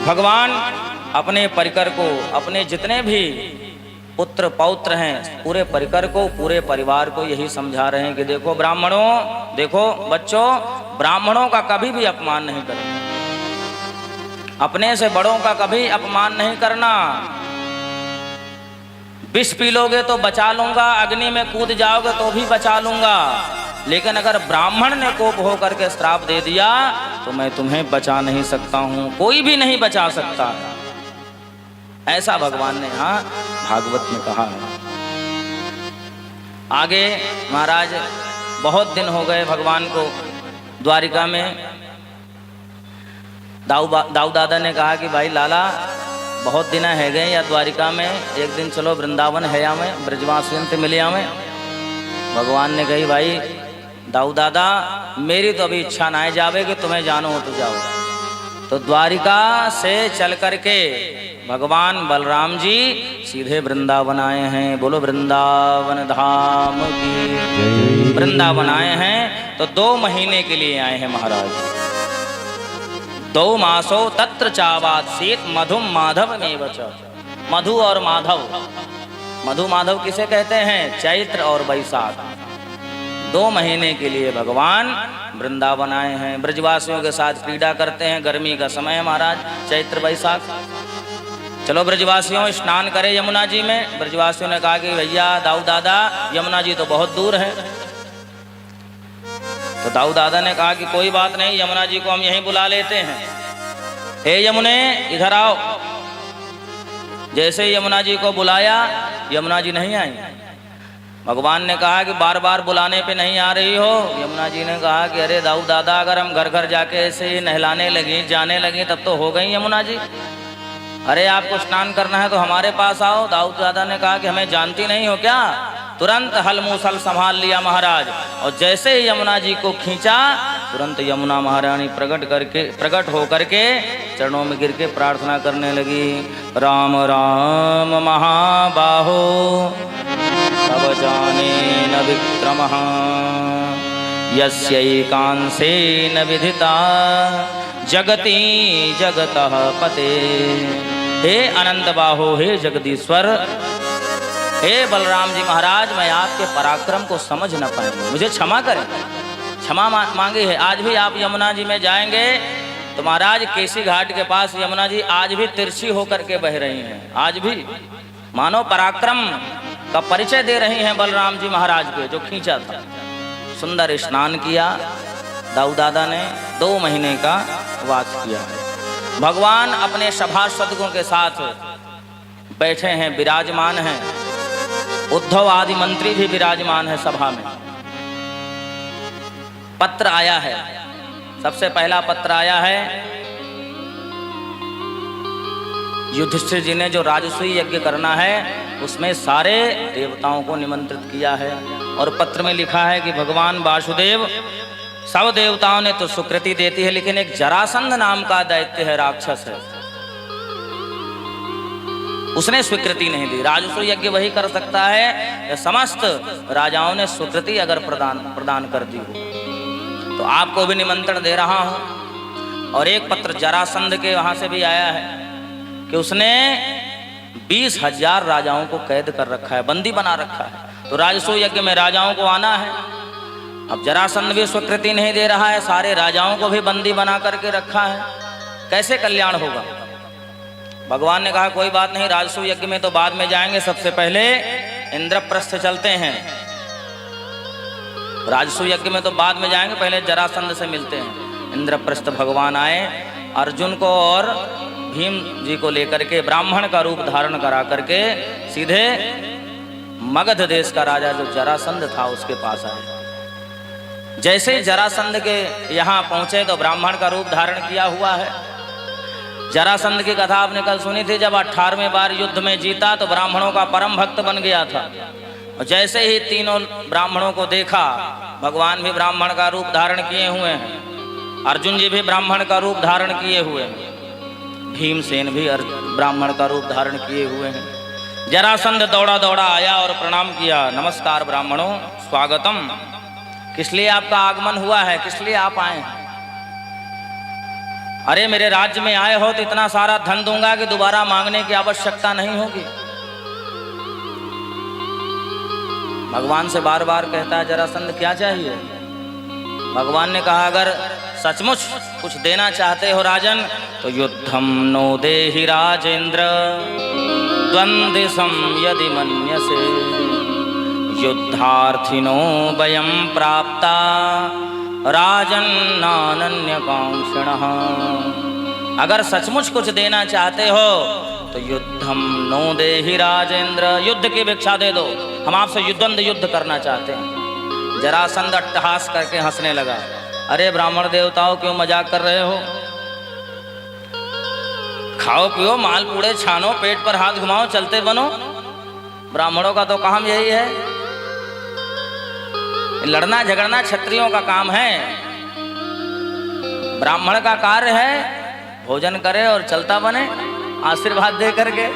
भगवान अपने परिकर को, अपने जितने भी पुत्र पौत्र हैं, पूरे परिकर को, पूरे परिवार को यही समझा रहे हैं कि देखो ब्राह्मणों, देखो बच्चों, ब्राह्मणों का कभी भी अपमान नहीं करना, अपने से बड़ों का कभी अपमान नहीं करना। विष पी लोगे तो बचा लूंगा, अग्नि में कूद जाओगे तो भी बचा लूंगा, लेकिन अगर ब्राह्मण ने कोप होकर के श्राप दे दिया तो मैं तुम्हें बचा नहीं सकता हूं, कोई भी नहीं बचा सकता। ऐसा भगवान ने यहाँ भागवत में कहा है। आगे महाराज बहुत दिन हो गए भगवान को द्वारिका में। दाऊ दादा ने कहा कि भाई लाला बहुत दिन है गए या द्वारिका में, एक दिन चलो वृंदावन है या में ब्रजवासियों से मिले में। भगवान ने कही भाई दाऊ दादा मेरी तो अभी इच्छा ना जावे कि तुम्हें जानो हो तो जाओ। तो द्वारिका से चल करके भगवान बलराम जी सीधे वृंदावन आए हैं। बोलो वृंदावन धाम की। वृंदावन आए हैं तो 2 महीने के लिए आए हैं महाराज। 2 मासों तत्र चावात सीत मधुम माधव में च। मधु और माधव, मधु माधव किसे कहते हैं? चैत्र और वैशाख। 2 महीने के लिए भगवान वृंदावन आए हैं। ब्रजवासियों के साथ क्रीड़ा करते हैं। गर्मी का समय है महाराज, चैत्र वैशाख। चलो ब्रजवासियों स्नान करें यमुना जी में। ब्रजवासियों ने कहा कि भैया दाऊ दादा यमुना जी तो बहुत दूर है। तो दाऊ दादा ने कहा कि कोई बात नहीं, यमुना जी को हम यहीं बुला लेते हैं। हे यमुने इधर आओ। जैसे यमुना जी को बुलाया, यमुना जी नहीं आई। भगवान ने कहा कि बार बार बुलाने पे नहीं आ रही हो। यमुना जी ने कहा कि अरे दाऊ दादा अगर हम घर घर जाके ऐसे ही नहलाने लगी, जाने लगी तब तो हो गई यमुना जी। अरे आपको स्नान करना है तो हमारे पास आओ। दाऊ दादा ने कहा कि हमें जानती नहीं हो क्या? तुरंत हल मूसल संभाल लिया महाराज, और जैसे ही यमुना जी को खींचा तुरंत यमुना महारानी प्रकट होकर के चरणों में गिर के प्रार्थना करने लगी। राम राम महाबाहो तव जानेन विक्रमः यस्यैकांसेन विधिता जगति जगतः पते। हे अनंत बाहो, हे जगदीश्वर, हे बलराम जी महाराज, मैं आपके पराक्रम को समझ न पाऊंगा, मुझे क्षमा करें। क्षमा मांगी है। आज भी आप यमुना जी में जाएंगे तो महाराज केसी घाट के पास यमुना जी आज भी तिरछी होकर के बह रही हैं। आज भी मानो पराक्रम का परिचय दे रही हैं बलराम जी महाराज के, जो खींचा था। सुंदर स्नान किया दाऊ दादा ने, 2 महीने का वास किया। भगवान अपने सभासदों के साथ बैठे हैं, विराजमान हैं। उद्धव आदि मंत्री भी विराजमान है सभा में। पत्र आया है, सबसे पहला पत्र आया है। युधिष्ठिर जी ने जो राजसूय यज्ञ करना है उसमें सारे देवताओं को निमंत्रित किया है, और पत्र में लिखा है कि भगवान वासुदेव सब देवताओं ने तो स्वीकृति देती है, लेकिन एक जरासंध नाम का दैत्य है, राक्षस है, उसने स्वीकृति नहीं दी। राजसूय यज्ञ वही कर सकता है समस्त राजाओं ने स्वीकृति अगर प्रदान कर दी हो। तो आपको भी निमंत्रण दे रहा हूं। और एक पत्र जरासंध के वहां से भी आया है कि उसने 20,000 राजाओं को कैद कर रखा है, बंदी बना रखा है। तो राजसूय यज्ञ में राजाओं को आना है। अब जरासंध भी स्वीकृति नहीं दे रहा है, सारे राजाओं को भी बंदी बना करके रखा है, कैसे कल्याण होगा? भगवान ने कहा कोई बात नहीं, राजसूय यज्ञ में तो बाद में जाएंगे, सबसे पहले इंद्रप्रस्थ चलते हैं। राजसूय यज्ञ में तो बाद में जाएंगे, पहले जरासंध से मिलते हैं। इंद्रप्रस्थ भगवान आए, अर्जुन को और भीम जी को लेकर के ब्राह्मण का रूप धारण करा करके सीधे मगध देश का राजा जो जरासंध था उसके पास आए। जैसे ही जरासंध के यहाँ पहुंचे तो ब्राह्मण का रूप धारण किया हुआ है। जरासंध की कथा आपने कल सुनी थी, जब 18वें बार युद्ध में जीता तो ब्राह्मणों का परम भक्त बन गया था। और जैसे ही तीनों ब्राह्मणों को देखा, भगवान भी ब्राह्मण का रूप धारण किए हुए हैं, अर्जुन जी भी ब्राह्मण का रूप धारण किए हुए हैं, भीमसेन भी ब्राह्मण का रूप धारण किए हुए हैं। जरासंध दौड़ा दौड़ा आया और प्रणाम किया। नमस्कार ब्राह्मणों, स्वागतम। किस लिए आपका आगमन हुआ है, किस लिए आप आए हैं? अरे मेरे राज्य में आए हो तो इतना सारा धन दूंगा कि दोबारा मांगने की आवश्यकता नहीं होगी। भगवान से बार बार कहता है जरासंध क्या चाहिए। भगवान ने कहा अगर सचमुच कुछ देना चाहते हो राजन तो युद्धम नो देहि राजेंद्र द्वंद्वसम यदि मन्यसे युद्धार्थिनो वयं प्राप्ता राजन नानन्यकांक्षिणः। अगर सचमुच कुछ देना चाहते हो तो युद्धम नो देहि राजेंद्र, युद्ध की भिक्षा दे दो, हम आपसे युद्ध करना चाहते हैं। जरासंध अट्टहास करके हंसने लगा। अरे ब्राह्मण देवताओं क्यों मजाक कर रहे हो, खाओ पियो माल पूड़े छानो, पेट पर हाथ घुमाओ, चलते बनो। ब्राह्मणों का तो काम यही है, लड़ना झगड़ना क्षत्रियों का काम है। ब्राह्मण का कार्य है भोजन करे और चलता बने आशीर्वाद दे करके।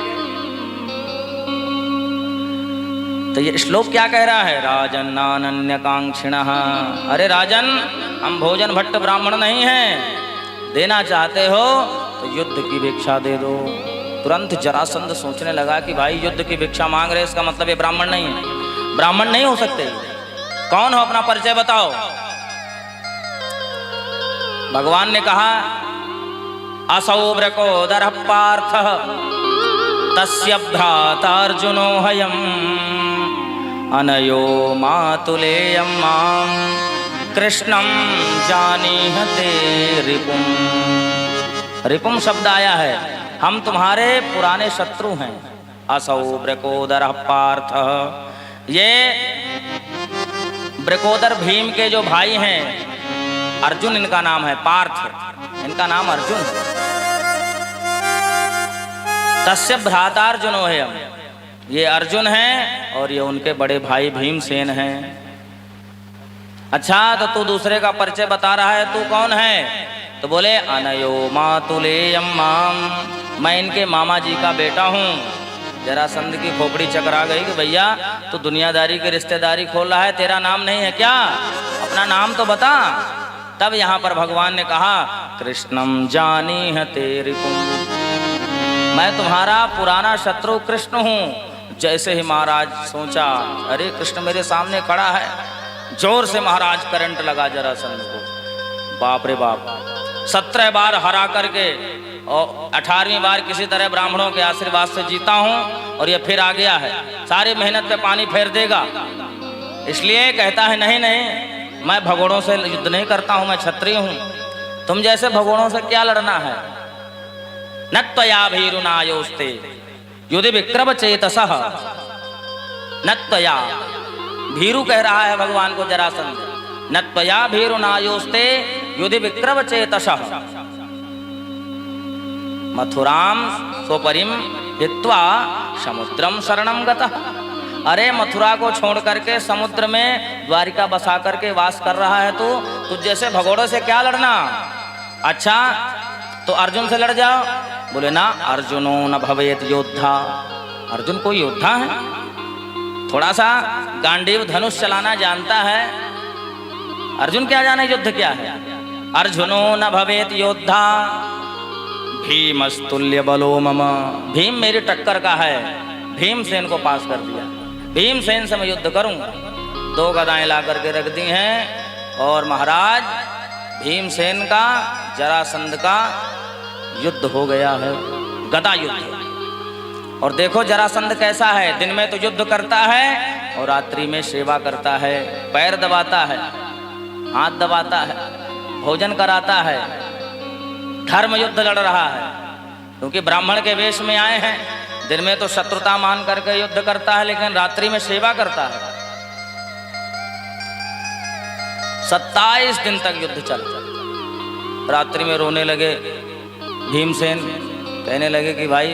तो ये श्लोक क्या कह रहा है, राजन नानन्यकांक्षिणः। अरे राजन हम भोजन भट्ट ब्राह्मण नहीं हैं, देना चाहते हो तो युद्ध की भिक्षा दे दो। तुरंत जरासंध सोचने लगा कि भाई युद्ध की भिक्षा मांग रहे, इसका मतलब ये ब्राह्मण नहीं है, ब्राह्मण नहीं हो सकते। कौन हो, अपना परिचय बताओ। भगवान ने कहा असौ ब्रकोदरः पार्थः तस्य भ्राता अर्जुनो हयम् अनयो मातुलेयं मां कृष्णं जानीहते रिपुम। रिपुम शब्द आया है, हम तुम्हारे पुराने शत्रु हैं। असौ ब्रकोदरः पार्थः, ये ब्रकोदर भीम के जो भाई हैं, अर्जुन इनका नाम है, पार्थ इनका नाम अर्जुन है। तस्य भ्राता अर्जुनो है, ये अर्जुन हैं और ये उनके बड़े भाई भीमसेन हैं। अच्छा तो तू दूसरे का परिचय बता रहा है, तू कौन है? तो बोले अनयो मातुलेयम माम, मैं इनके मामा जी का बेटा हूँ। जरासंध की खोपड़ी चकरा गई कि भैया तू दुनियादारी की रिश्तेदारी खोल रहा है, तेरा नाम नहीं है क्या, अपना नाम तो बता। तब यहाँ पर भगवान ने कहा कृष्णम जानीहते रिपुम, मैं तुम्हारा पुराना शत्रु कृष्ण हूँ। जैसे ही महाराज सोचा अरे कृष्ण मेरे सामने खड़ा है, जोर से महाराज करंट लगा जरासंध को। बाप रे बाप, 17 बार हरा करके और 18वीं बार किसी तरह ब्राह्मणों के आशीर्वाद से जीता हूँ और ये फिर आ गया है, सारी मेहनत पे पानी फेर देगा। इसलिए कहता है नहीं नहीं, मैं भगोड़ों से युद्ध नहीं करता हूँ, मैं क्षत्रिय हूँ। तुम जैसे भगोड़ों से क्या लड़ना है। न त्वया भीरुनायोस्ते युधि विक्रम चेतसः, न त्वया, भीरु कह रहा है भगवान को जरासंध, न त्वया भीरुनायोस्ते युधि विक्रम चेतसः मथुराम स्वपरिम हित्वा समुद्रम शरणम गतः। अरे मथुरा को छोड़ करके समुद्र में द्वारिका बसा करके वास कर रहा है तू, तुझ जैसे भगोड़ों से क्या लड़ना। अच्छा तो अर्जुन से लड़ जाओ। बोले ना, अर्जुनो न भवेत योद्धा, अर्जुन कोई योद्धा है, थोड़ा सा गांडीव धनुष चलाना जानता है, अर्जुन क्या जाने युद्ध क्या है। अर्जुनो न भवेत योद्धा भीमस्तुल्य बलो मम, भीम मेरी टक्कर का है, भीमसेन को पास कर दिया, भीमसेन से मैं युद्ध करूं। 2 गदाएं ला करके रख दी हैं और महाराज भीमसेन का जरासंध का युद्ध हो गया है, गदा युद्ध। और देखो जरासंध कैसा है, दिन में तो युद्ध करता है और रात्रि में सेवा करता है, पैर दबाता है, हाथ दबाता है, भोजन कराता है, धर्म युद्ध लड़ रहा है। क्योंकि ब्राह्मण के वेश में आए हैं, दिन में तो शत्रुता मान करके युद्ध करता है, लेकिन रात्रि में सेवा करता है। 27 दिन तक युद्ध चला। रात्रि में रोने लगे भीमसेन, कहने लगे कि भाई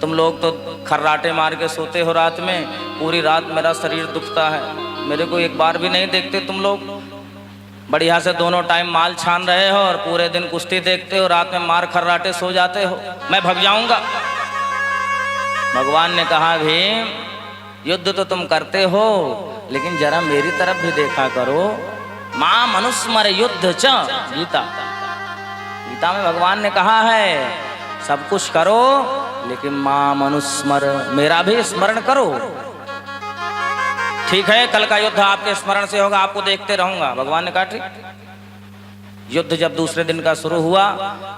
तुम लोग तो खर्राटे मार के सोते हो रात में, पूरी रात मेरा शरीर दुखता है, मेरे को एक बार भी नहीं देखते तुम लोग, बढ़िया से दोनों टाइम माल छान रहे हो और पूरे दिन कुश्ती देखते हो, रात में मार खर्राटे सो जाते हो, मैं भग जाऊंगा। भगवान ने कहा भीम युद्ध तो तुम करते हो, लेकिन जरा मेरी तरफ भी देखा करो। मां मनुस्मर युद्ध च गीता, गीता में भगवान ने कहा है सब कुछ करो लेकिन मां मनुस्मर, मेरा भी स्मरण करो। ठीक है, कल का युद्ध आपके स्मरण से होगा, आपको देखते रहूंगा। भगवान ने कहा ठीक। युद्ध जब दूसरे दिन का शुरू हुआ,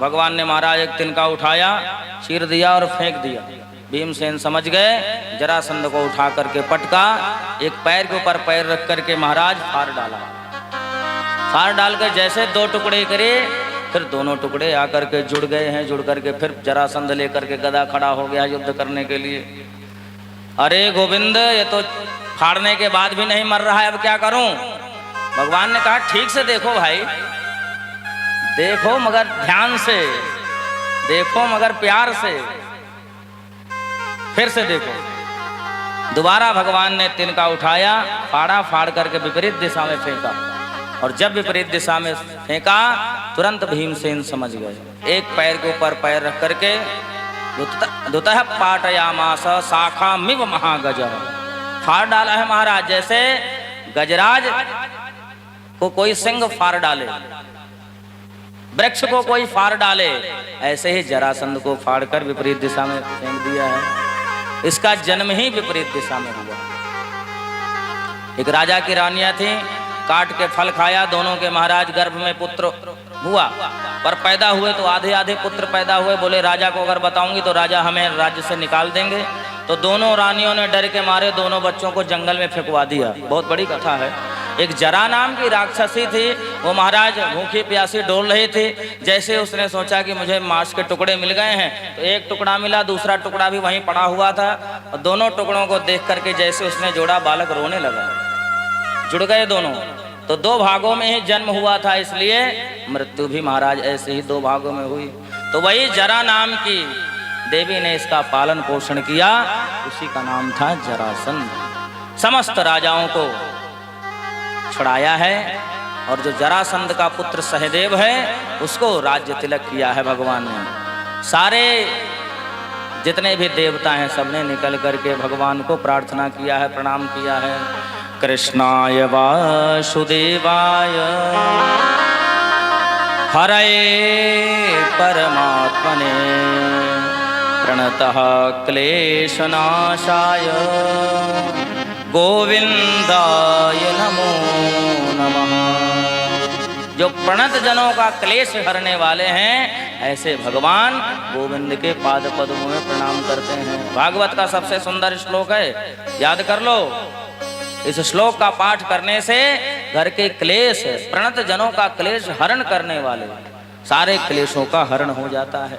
भगवान ने महाराज एक तिनका उठाया, चीर दिया और फेंक दिया। भीमसेन समझ गए, जरासंध को उठा करके पटका, एक पैर के ऊपर पैर रख करके महाराज फाड़ डाला। फाड़ डालकर जैसे दो टुकड़े करे, फिर दोनों टुकड़े आकर के जुड़ गए हैं। जुड़ करके फिर जरासंध लेकर के गदा खड़ा हो गया युद्ध करने के लिए। अरे गोविंद, ये तो फाड़ने के बाद भी नहीं मर रहा है, अब क्या करूं? भगवान ने कहा ठीक से देखो भाई, देखो मगर ध्यान से देखो, मगर प्यार से, फिर से देखो। दोबारा भगवान ने तिनका उठाया, फाड़ा, फाड़ करके विपरीत दिशा में फेंका, और जब विपरीत दिशा में फेंका तुरंत भीमसेन समझ गए। एक पैर के ऊपर पैर रख करके दुतः पाटयामास शाखा मिव महागज, फाड़ डाला है महाराज। जैसे गजराज को कोई सिंह फाड़ डाले, वृक्ष को कोई फाड़ डाले, ऐसे ही जरासंध को फाड़कर विपरीत दिशा में फेंक दिया है। इसका जन्म ही विपरीत दिशा में हुआ। एक राजा की रानियां थी, काट के फल खाया, दोनों के महाराज गर्भ में पुत्र हुआ, पर पैदा हुए तो आधे आधे पुत्र पैदा हुए। बोले राजा को अगर बताऊंगी तो राजा हमें राज्य से निकाल देंगे। तो दोनों रानियों ने डर के मारे दोनों बच्चों को जंगल में फेंकवा दिया। बहुत बड़ी कथा है। एक जरा नाम की राक्षसी थी, वो महाराज भूखी प्यासी डोल रही थी। जैसे उसने सोचा कि मुझे मांस के टुकड़े मिल गए हैं, तो एक टुकड़ा मिला, दूसरा टुकड़ा भी वहीं पड़ा हुआ था, और दोनों टुकड़ों को देख करके जैसे उसने जोड़ा, बालक रोने लगा। जुड़ गए दोनों। तो दो भागों में ही जन्म हुआ था, इसलिए मृत्यु भी महाराज ऐसे ही दो भागों में हुई। तो वही जरा नाम की देवी ने इसका पालन पोषण किया, उसी का नाम था जरासंध। समस्त राजाओं को छुड़ाया है, और जो जरासंध का पुत्र सहदेव है उसको राज्य तिलक किया है भगवान ने। सारे जितने भी देवता हैं सबने निकल करके भगवान को प्रार्थना किया है, प्रणाम किया है। कृष्णाय वासुदेवाय हरये परमात्मने प्रणतः क्लेशनाशाय गोविंदाय नमो नमः। जो प्रणत जनों का क्लेश हरने वाले हैं, ऐसे भगवान गोविंद के पाद पद्मों में प्रणाम करते हैं। भागवत का सबसे सुंदर श्लोक है, याद कर लो। इस श्लोक का पाठ करने से घर के क्लेश, प्रणत जनों का क्लेश हरण करने वाले सारे क्लेशों का हरण हो जाता है।